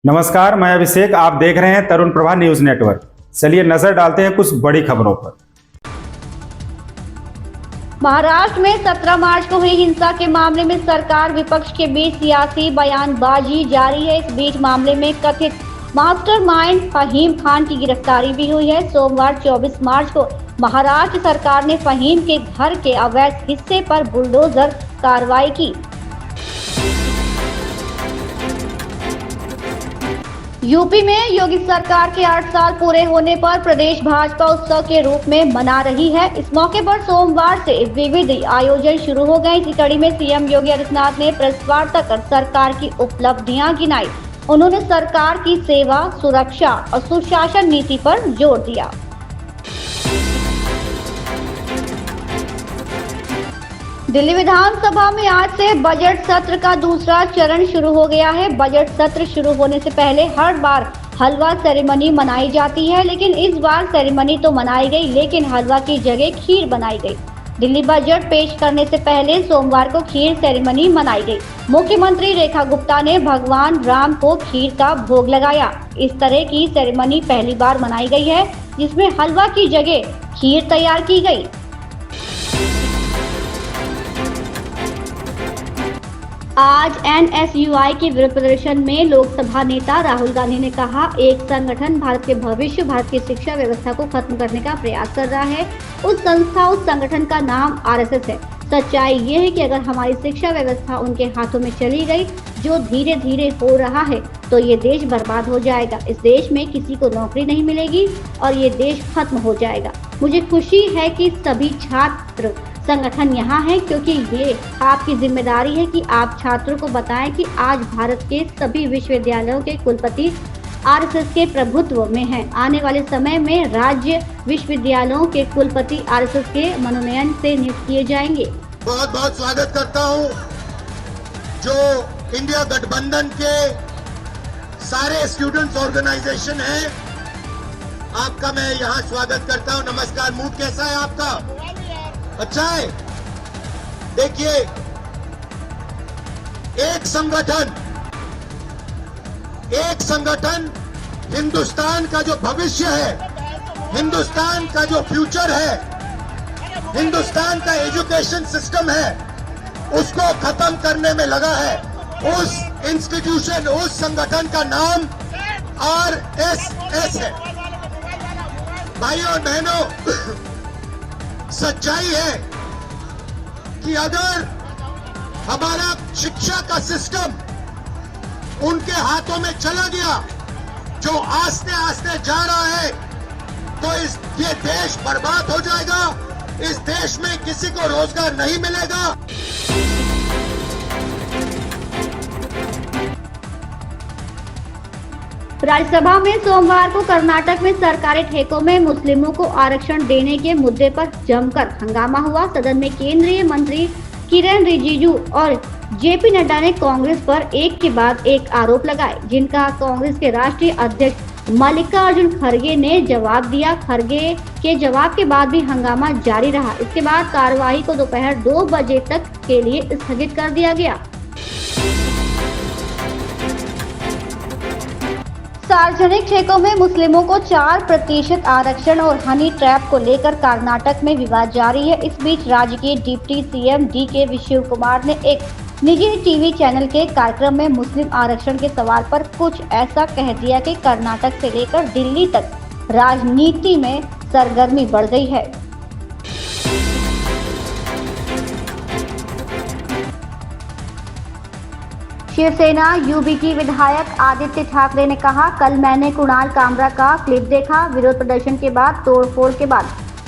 नमस्कार, मैं अभिषेक। आप देख रहे हैं तरुण प्रभा न्यूज नेटवर्क। चलिए नजर डालते हैं कुछ बड़ी खबरों पर। महाराष्ट्र में 17 मार्च को हुई हिंसा के मामले में सरकार विपक्ष के बीच सियासी बयानबाजी जारी है। इस बीच मामले में कथित मास्टरमाइंड फहीम खान की गिरफ्तारी भी हुई है। सोमवार 24 मार्च को महाराष्ट्र सरकार ने फहीम के घर के अवैध हिस्से पर बुलडोजर कार्रवाई की। यूपी में योगी सरकार के 8 साल पूरे होने पर प्रदेश भाजपा उत्सव के रूप में मना रही है। इस मौके पर सोमवार से विविध आयोजन शुरू हो गए। इसी कड़ी में सीएम योगी आदित्यनाथ ने प्रेस वार्ता कर सरकार की उपलब्धियां गिनाई। उन्होंने सरकार की सेवा, सुरक्षा और सुशासन नीति पर जोर दिया। दिल्ली विधानसभा में आज से बजट सत्र का दूसरा चरण शुरू हो गया है। बजट सत्र शुरू होने से पहले हर बार हलवा सेरेमनी मनाई जाती है, लेकिन इस बार सेरेमनी तो मनाई गई, लेकिन हलवा की जगह खीर बनाई गई। दिल्ली बजट पेश करने से पहले सोमवार को खीर सेरेमनी मनाई गई। मुख्यमंत्री रेखा गुप्ता ने भगवान राम को खीर का भोग लगाया। इस तरह की सेरेमनी पहली बार मनाई गई है, जिसमें हलवा की जगह खीर तैयार की गई। आज एनएसयूआई के विरोध प्रदर्शन में लोकसभा नेता राहुल गांधी ने कहा, एक संगठन भारत के भविष्य, भारत की शिक्षा व्यवस्था को खत्म करने का प्रयास कर रहा है। उस संस्था, उस संगठन का नाम आरएसएस है। सच्चाई ये है कि अगर हमारी शिक्षा व्यवस्था उनके हाथों में चली गई, जो धीरे धीरे हो रहा है, तो ये देश बर्बाद हो जाएगा। इस देश में किसी को नौकरी नहीं मिलेगी और ये देश खत्म हो जाएगा। मुझे खुशी है कि सभी छात्र संगठन यहाँ है, क्योंकि ये आपकी जिम्मेदारी है कि आप छात्रों को बताएं कि आज भारत के सभी विश्वविद्यालयों के कुलपति आरएसएस के प्रभुत्व में हैं। आने वाले समय में राज्य विश्वविद्यालयों के कुलपति आरएसएस के मनोनयन से नियुक्त किए जाएंगे। बहुत बहुत स्वागत करता हूँ जो इंडिया गठबंधन के सारे स्टूडेंट्स ऑर्गेनाइजेशन हैं, आपका मैं यहाँ स्वागत करता हूँ। नमस्कार। मूड कैसा है आपका? अच्छा है। देखिए, एक संगठन हिंदुस्तान का जो भविष्य है, हिंदुस्तान का जो फ्यूचर है, हिंदुस्तान का एजुकेशन सिस्टम है, उसको खत्म करने में लगा है। उस इंस्टीट्यूशन, उस संगठन का नाम आरएसएस है। भाइयों और बहनों, सच्चाई है कि अगर हमारा शिक्षा का सिस्टम उनके हाथों में चला गया, जो आस्ते आस्ते जा रहा है, तो ये देश बर्बाद हो जाएगा। इस देश में किसी को रोजगार नहीं मिलेगा। राज्यसभा में सोमवार को कर्नाटक में सरकारी ठेकों में मुस्लिमों को आरक्षण देने के मुद्दे पर जमकर हंगामा हुआ। सदन में केंद्रीय मंत्री किरेन रिजिजू और जेपी नड्डा ने कांग्रेस पर एक के बाद एक आरोप लगाए, जिनका कांग्रेस के राष्ट्रीय अध्यक्ष मल्लिकार्जुन खड़गे ने जवाब दिया। खड़गे के जवाब के बाद भी हंगामा जारी रहा। इसके बाद कार्यवाही को दोपहर 2 बजे तक के लिए स्थगित कर दिया गया। सार्वजनिक ठेकों में मुस्लिमों को 4% आरक्षण और हनी ट्रैप को लेकर कर्नाटक में विवाद जारी है। इस बीच राज्य के डिप्टी सीएम डीके शिव कुमार ने एक निजी टीवी चैनल के कार्यक्रम में मुस्लिम आरक्षण के सवाल पर कुछ ऐसा कह दिया कि कर्नाटक से लेकर दिल्ली तक राजनीति में सरगर्मी बढ़ गई है। शिवसेना यूबी की विधायक आदित्य ठाकरे ने कहा, कल मैंने कुणाल कामरा का क्लिप देखा। विरोध प्रदर्शन के बाद, तोड़फोड़ के बाद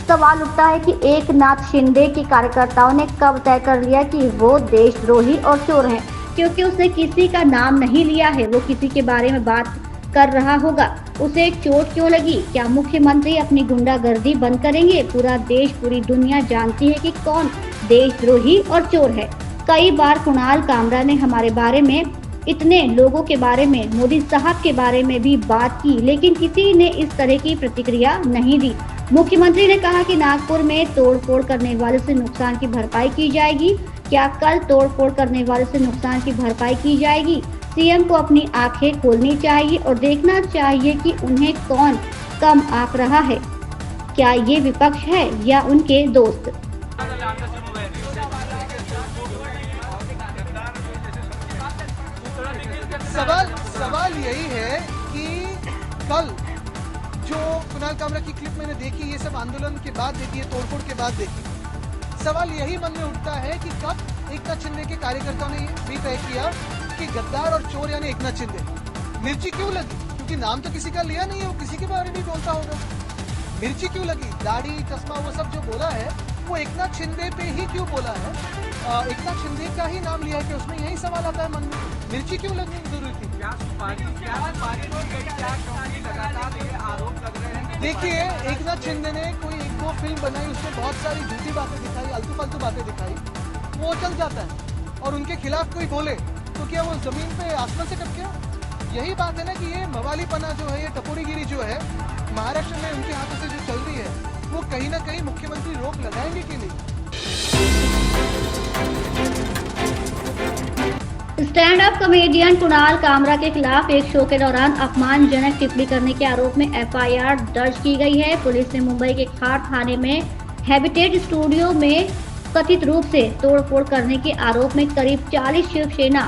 सवाल उठता है कि एकनाथ शिंदे के कार्यकर्ताओं ने कब तय कर लिया कि वो देशद्रोही और चोर हैं, क्योंकि उसने किसी का नाम नहीं लिया है। वो किसी के बारे में बात कर रहा होगा, उसे एक चोट क्यों लगी? क्या मुख्यमंत्री अपनी गुंडागर्दी बंद करेंगे? पूरा देश, पूरी दुनिया जानती है कि कौन देशद्रोही और चोर है। कई बार कुणाल कामरा ने हमारे बारे में, इतने लोगों के बारे में, मोदी साहब के बारे में भी बात की, लेकिन किसी ने इस तरह की प्रतिक्रिया नहीं दी। मुख्यमंत्री ने कहा कि नागपुर में तोड़फोड़ करने वालों से नुकसान की भरपाई की जाएगी। क्या कल तोड़फोड़ करने वालों से नुकसान की भरपाई की जाएगी? सीएम को अपनी आंखें खोलनी चाहिए और देखना चाहिए कि उन्हें कौन कम आंक रहा है। क्या ये विपक्ष है या उनके दोस्त? सवाल यही है कि कल जो कुणाल कामरा की क्लिप मैंने देखी, ये सब आंदोलन के बाद देखी, तोड़फोड़ के बाद देखी, सवाल यही मन में उठता है कि कब एकनाथ शिंदे के कार्यकर्ताओं ने भी तय किया कि गद्दार और चोर यानी एकनाथ शिंदे। मिर्ची क्यों लगी? क्योंकि नाम तो किसी का लिया नहीं है, वो किसी के बारे में बोलता होगा। मिर्ची क्यों लगी? दाढ़ी, चश्मा, वो सब जो बोला है वो एकनाथ शिंदे पे ही क्यों बोला है? एकनाथ शिंदे का ही नाम लिया है कि उसमें यही सवाल आता है मन में, मिर्ची क्यों लगनी जरूरी थी? देखिए, एकनाथ शिंदे ने कोई एक दो फिल्म बनाई, उसमें बहुत सारी झूठी बातें दिखाई, आलतू फालतू बातें दिखाई, वो चल जाता है। और उनके खिलाफ कोई बोले तो क्या वो जमीन पे आसमान से टपके? यही बात है ना कि ये मवालीपना जो है, ये टपोरीगिरी जो है महाराष्ट्र में उनके हाथों से जो चल रही है, वो कहीं ना कहीं मुख्यमंत्री रोक लगाएंगे कि नहीं? Stand up comedian Kunal Kamra के खिलाफ एक शो के दौरान अपमानजनक टिप्पणी करने के आरोप में एफआईआर दर्ज की गई है। पुलिस ने मुंबई के खार थाने में हैबिटेट स्टूडियो में कथित रूप से तोड़फोड़ करने के आरोप में करीब 40 शिवसेना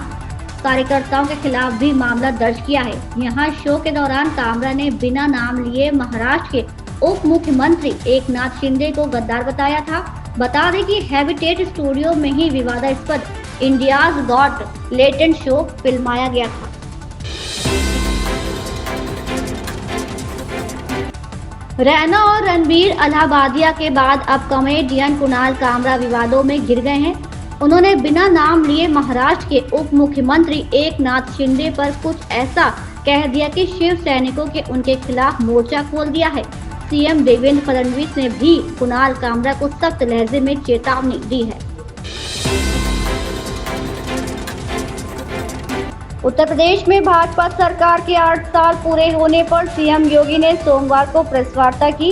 कार्यकर्ताओं के खिलाफ भी मामला दर्ज किया है। यहां शो के दौरान कामरा ने बिना नाम लिए महाराष्ट्र के उप मुख्यमंत्री एकनाथ शिंदे को गद्दार बताया था। बता दें कि हैबिटेट स्टूडियो में ही विवादास्पद इंडियाज गॉट लेटेंट शो फिल्माया गया था। रैना और रणबीर अलाहाबादिया के बाद अब कॉमेडियन कुणाल कामरा विवादों में घिर गए हैं। उन्होंने बिना नाम लिए महाराष्ट्र के उप मुख्यमंत्री एकनाथ शिंदे पर कुछ ऐसा कह दिया कि शिव सैनिकों के उनके खिलाफ मोर्चा खोल दिया है। सीएम देवेंद्र फडणवीस ने भी कुणाल कामरा को सख्त लहजे में चेतावनी दी है। उत्तर प्रदेश में भाजपा सरकार के 8 साल पूरे होने पर सीएम योगी ने सोमवार को प्रेस वार्ता की।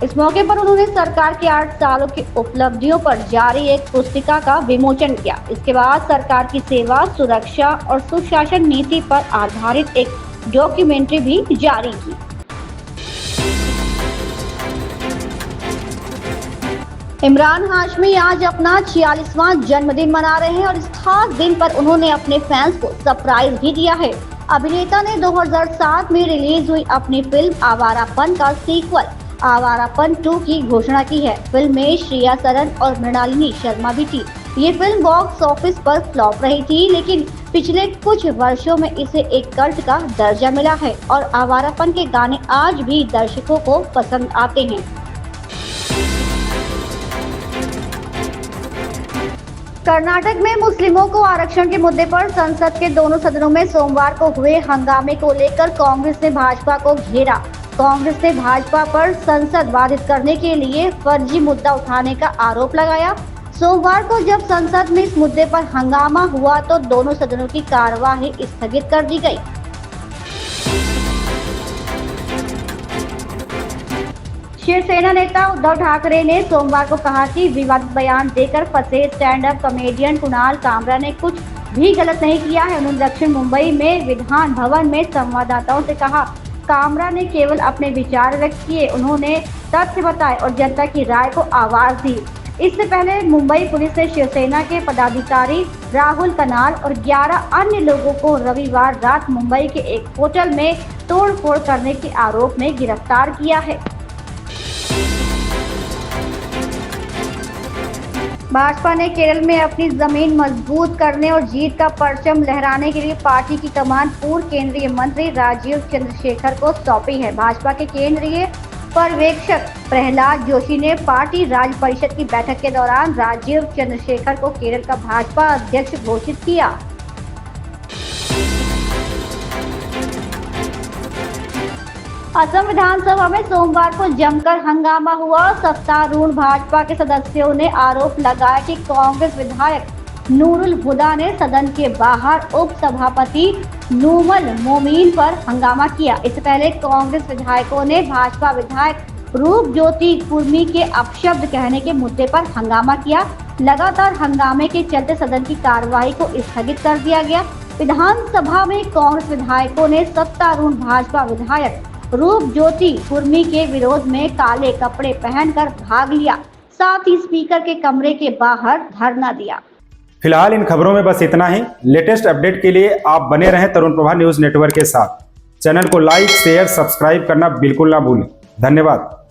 इस मौके पर उन्होंने सरकार के 8 सालों की उपलब्धियों पर जारी एक पुस्तिका का विमोचन किया। इसके बाद सरकार की सेवा, सुरक्षा और सुशासन नीति पर आधारित एक डॉक्यूमेंट्री भी जारी की। इमरान हाशमी आज अपना 46वां जन्मदिन मना रहे हैं और इस खास दिन पर उन्होंने अपने फैंस को सरप्राइज भी दिया है। अभिनेता ने 2007 में रिलीज हुई अपनी फिल्म आवारापन का सीक्वल आवारापन 2 की घोषणा की है। फिल्म में श्रेया सरन और मृणालिनी शर्मा भी थी। ये फिल्म बॉक्स ऑफिस पर फ्लॉप रही थी, लेकिन पिछले कुछ वर्षों में इसे एक कल्ट का दर्जा मिला है और आवारापन के गाने आज भी दर्शकों को पसंद आते हैं। कर्नाटक में मुस्लिमों को आरक्षण के मुद्दे पर संसद के दोनों सदनों में सोमवार को हुए हंगामे को लेकर कांग्रेस ने भाजपा को घेरा। कांग्रेस ने भाजपा पर संसद बाधित करने के लिए फर्जी मुद्दा उठाने का आरोप लगाया। सोमवार को जब संसद में इस मुद्दे पर हंगामा हुआ तो दोनों सदनों की कार्यवाही स्थगित कर दी गई। शिवसेना नेता उद्धव ठाकरे ने सोमवार को कहा कि विवादित बयान देकर फंसे stand up comedian Kunal Kamra ने कुछ भी गलत नहीं किया है। उन्होंने दक्षिण मुंबई में विधान भवन में संवाददाताओं से कहा, कामरा ने केवल अपने विचार व्यक्त किए, उन्होंने तथ्य बताए और जनता की राय को आवाज दी। इससे पहले मुंबई पुलिस ने शिवसेना के पदाधिकारी राहुल कनाल और 11 अन्य लोगों को रविवार रात मुंबई के एक होटल में तोड़फोड़ करने के आरोप में गिरफ्तार किया है। भाजपा ने केरल में अपनी जमीन मजबूत करने और जीत का परचम लहराने के लिए पार्टी की कमान पूर्व केंद्रीय मंत्री राजीव चंद्रशेखर को सौंपी है। भाजपा के केंद्रीय पर्यवेक्षक प्रहलाद जोशी ने पार्टी राज्य परिषद की बैठक के दौरान राजीव चंद्रशेखर को केरल का भाजपा अध्यक्ष घोषित किया। असम विधानसभा में सोमवार को जमकर हंगामा हुआ। सत्तारूढ़ भाजपा के सदस्यों ने आरोप लगाया कि कांग्रेस विधायक नूरुल हुदा ने सदन के बाहर उप सभापति नूमल मोमीन पर हंगामा किया। इससे पहले कांग्रेस विधायकों ने भाजपा विधायक रूप ज्योति कुर्मी के अपशब्द कहने के मुद्दे पर हंगामा किया। लगातार हंगामे के चलते सदन की कार्यवाही को स्थगित कर दिया गया। विधानसभा में कांग्रेस विधायकों ने सत्तारूढ़ भाजपा विधायक रूप ज्योति कुर्मी के विरोध में काले कपड़े पहनकर भाग लिया, साथ ही स्पीकर के कमरे के बाहर धरना दिया। फिलहाल इन खबरों में बस इतना ही। लेटेस्ट अपडेट के लिए आप बने रहें तरुण प्रभा न्यूज नेटवर्क के साथ। चैनल को लाइक, शेयर, सब्सक्राइब करना बिल्कुल ना भूलें। धन्यवाद।